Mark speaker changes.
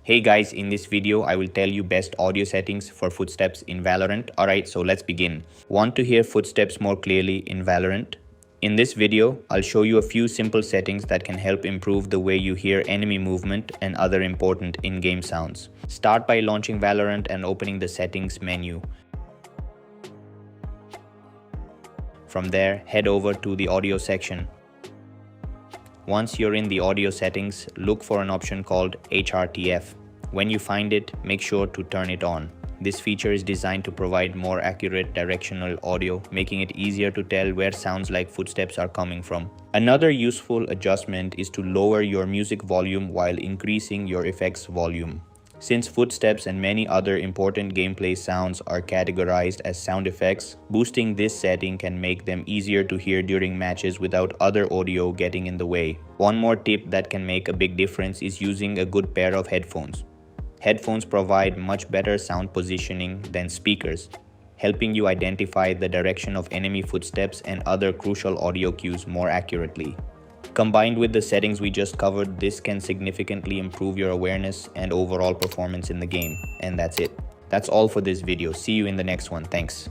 Speaker 1: Hey guys, in this video, I will tell you best audio settings for footsteps in Valorant. Alright, so let's begin. Want to hear footsteps more clearly in Valorant? In this video, I'll show you a few simple settings that can help improve the way you hear enemy movement and other important in-game sounds. Start by launching Valorant and opening the settings menu. From there, head over to the audio section. Once you're in the audio settings, look for an option called HRTF. When you find it, make sure to turn it on. This feature is designed to provide more accurate directional audio, making it easier to tell where sounds like footsteps are coming from. Another useful adjustment is to lower your music volume while increasing your effects volume. Since footsteps and many other important gameplay sounds are categorized as sound effects, boosting this setting can make them easier to hear during matches without other audio getting in the way. One more tip that can make a big difference is using a good pair of headphones. Headphones provide much better sound positioning than speakers, helping you identify the direction of enemy footsteps and other crucial audio cues more accurately. Combined with the settings we just covered, this can significantly improve your awareness and overall performance in the game. And that's it. That's all for this video. See you in the next one. Thanks.